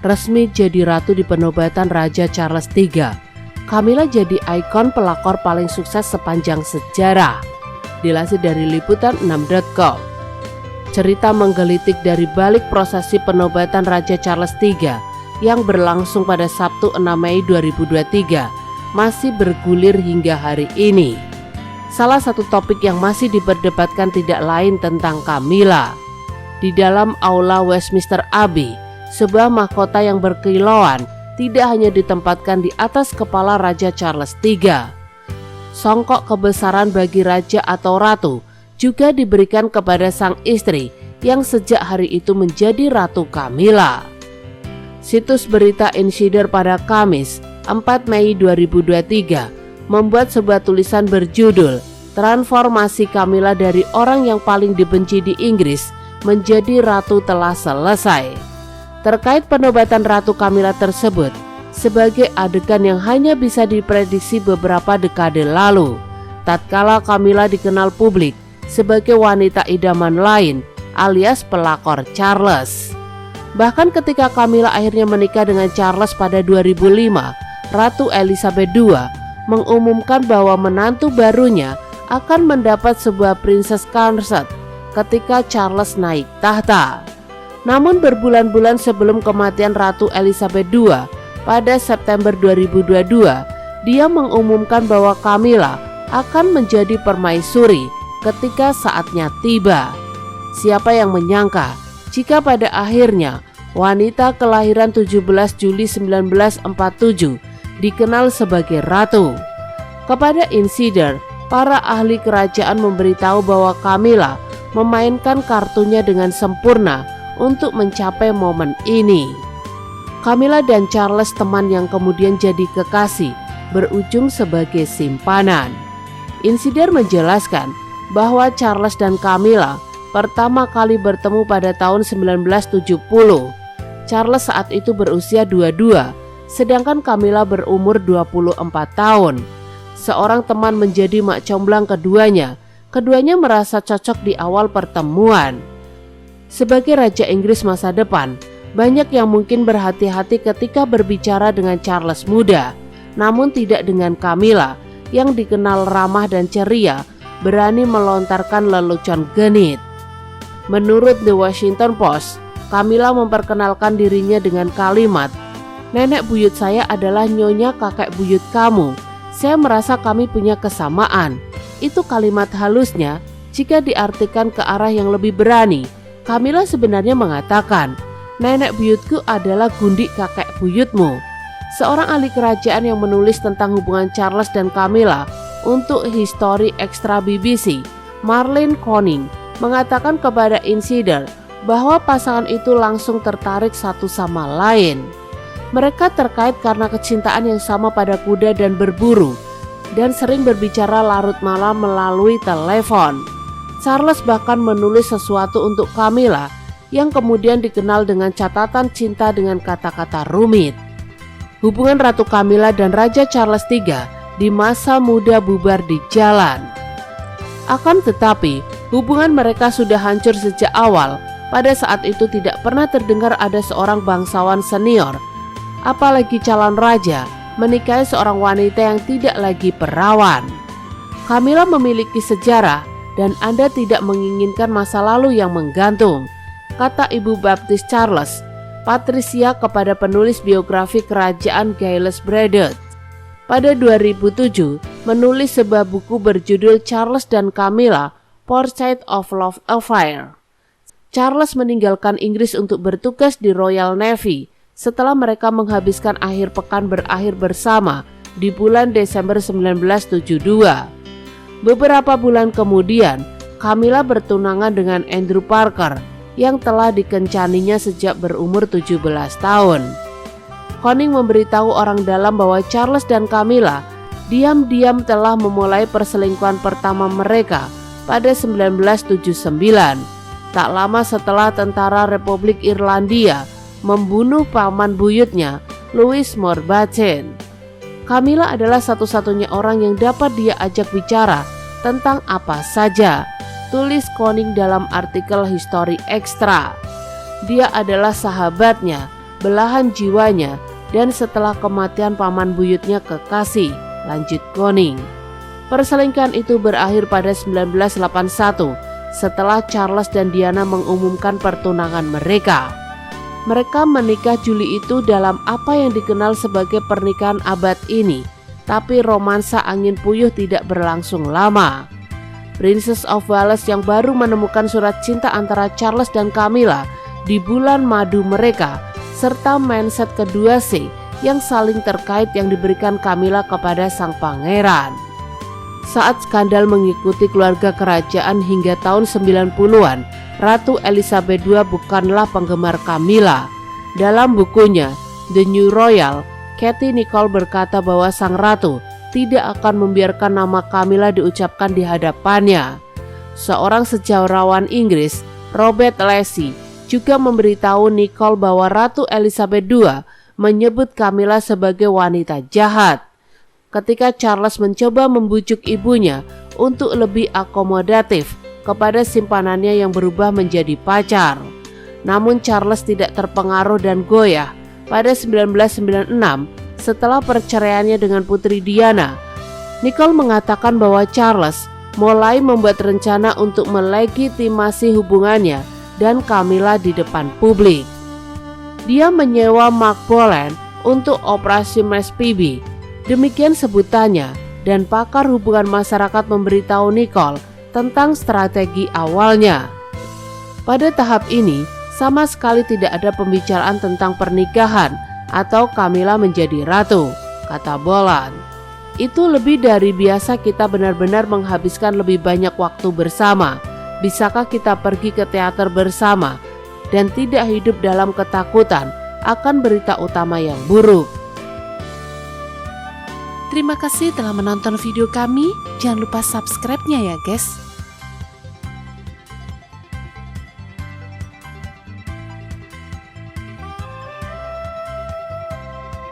resmi jadi ratu di penobatan Raja Charles III. Camilla jadi ikon pelakor paling sukses sepanjang sejarah. Dilansir dari liputan6.com. Cerita menggelitik dari balik prosesi penobatan Raja Charles III yang berlangsung pada Sabtu 6 Mei 2023 masih bergulir hingga hari ini. Salah satu topik yang masih diperdebatkan tidak lain tentang Camilla. Di dalam aula Westminster Abbey, sebuah mahkota yang berkilauan tidak hanya ditempatkan di atas kepala Raja Charles III. Songkok kebesaran bagi raja atau ratu juga diberikan kepada sang istri yang sejak hari itu menjadi Ratu Camilla. Situs berita Insider pada Kamis 4 Mei 2023 membuat sebuah tulisan berjudul "Transformasi Camilla dari orang yang paling dibenci di Inggris menjadi ratu telah selesai." Terkait penobatan Ratu Camilla tersebut sebagai adegan yang hanya bisa diprediksi beberapa dekade lalu, tatkala Camilla dikenal publik sebagai wanita idaman lain alias pelakor Charles. Bahkan ketika Camilla akhirnya menikah dengan Charles pada 2005, Ratu Elizabeth II mengumumkan bahwa menantu barunya akan mendapat sebuah princess consort ketika Charles naik tahta. Namun berbulan-bulan sebelum kematian Ratu Elizabeth II pada September 2022, dia mengumumkan bahwa Camilla akan menjadi permaisuri ketika saatnya tiba. Siapa yang menyangka jika pada akhirnya wanita kelahiran 17 Juli 1947 dikenal sebagai ratu. Kepada Insider, para ahli kerajaan memberitahu bahwa Camilla memainkan kartunya dengan sempurna untuk mencapai momen ini. Camilla dan Charles, teman yang kemudian jadi kekasih, berujung sebagai simpanan. Insider menjelaskan bahwa Charles dan Camilla pertama kali bertemu pada tahun 1970. Charles saat itu berusia 22, sedangkan Camilla berumur 24 tahun. Seorang teman menjadi mak comblang keduanya. Keduanya merasa cocok di awal pertemuan. Sebagai Raja Inggris masa depan, banyak yang mungkin berhati-hati ketika berbicara dengan Charles muda, namun tidak dengan Camilla yang dikenal ramah dan ceria, berani melontarkan lelucon genit. Menurut The Washington Post, Camilla memperkenalkan dirinya dengan kalimat, "Nenek buyut saya adalah nyonya kakek buyut kamu. Saya merasa kami punya kesamaan." Itu kalimat halusnya. Jika diartikan ke arah yang lebih berani, Camilla sebenarnya mengatakan, "Nenek buyutku adalah gundik kakek buyutmu." Seorang ahli kerajaan yang menulis tentang hubungan Charles dan Camilla untuk History Extra BBC, Marlene Koning, mengatakan kepada Insider bahwa pasangan itu langsung tertarik satu sama lain. Mereka terkait karena kecintaan yang sama pada kuda dan berburu, dan sering berbicara larut malam melalui telepon. Charles bahkan menulis sesuatu untuk Camilla yang kemudian dikenal dengan catatan cinta dengan kata-kata rumit. Hubungan Ratu Camilla dan Raja Charles III di masa muda bubar di jalan. Akan tetapi, hubungan mereka sudah hancur sejak awal. Pada saat itu tidak pernah terdengar ada seorang bangsawan senior, apalagi calon raja, menikahi seorang wanita yang tidak lagi perawan. Camilla memiliki sejarah dan Anda tidak menginginkan masa lalu yang menggantung, kata Ibu Baptis Charles, Patricia, kepada penulis biografi kerajaan Giles Bradford. Pada 2007, menulis sebuah buku berjudul Charles dan Camilla, Portrait of Love Affair. Charles meninggalkan Inggris untuk bertugas di Royal Navy setelah mereka menghabiskan akhir pekan berakhir bersama di bulan Desember 1972. Beberapa bulan kemudian, Camilla bertunangan dengan Andrew Parker yang telah dikencaninya sejak berumur 17 tahun. Koning memberitahu orang dalam bahwa Charles dan Camilla diam-diam telah memulai perselingkuhan pertama mereka pada 1979, tak lama setelah tentara Republik Irlandia membunuh paman buyutnya, Louis Mountbatten. Camilla adalah satu-satunya orang yang dapat dia ajak bicara tentang apa saja, tulis Koning dalam artikel History Extra. Dia adalah sahabatnya, belahan jiwanya, dan setelah kematian paman buyutnya kekasih, lanjut Koning. Perselingkuhan itu berakhir pada 1981 setelah Charles dan Diana mengumumkan pertunangan mereka. Mereka menikah Juli itu dalam apa yang dikenal sebagai pernikahan abad ini, tapi romansa angin puyuh tidak berlangsung lama. Princess of Wales yang baru menemukan surat cinta antara Charles dan Camilla di bulan madu mereka, serta mindset kedua C yang saling terkait yang diberikan Camilla kepada sang pangeran. Saat skandal mengikuti keluarga kerajaan hingga tahun 90-an, Ratu Elizabeth II bukanlah penggemar Camilla. Dalam bukunya The New Royal, Katie Nicholl berkata bahwa sang ratu tidak akan membiarkan nama Camilla diucapkan di hadapannya. Seorang sejarawan Inggris, Robert Lacy, juga memberitahu Nicholl bahwa Ratu Elizabeth II menyebut Camilla sebagai wanita jahat. Ketika Charles mencoba membujuk ibunya untuk lebih akomodatif kepada simpanannya yang berubah menjadi pacar, namun Charles tidak terpengaruh dan goyah. Pada 1996, setelah perceraiannya dengan Putri Diana, Nicholl mengatakan bahwa Charles mulai membuat rencana untuk melegitimasi hubungannya dan Camilla di depan publik. Dia menyewa Mark Boland untuk operasi Mass PB, demikian sebutannya, dan pakar hubungan masyarakat memberitahu Nicholl tentang strategi awalnya. Pada tahap ini, sama sekali tidak ada pembicaraan tentang pernikahan atau Camilla menjadi ratu, kata Boland. Itu lebih dari biasa, kita benar-benar menghabiskan lebih banyak waktu bersama. Bisakah kita pergi ke teater bersama dan tidak hidup dalam ketakutan akan berita utama yang buruk? Terima kasih telah menonton video kami. Jangan lupa subscribe-nya ya guys.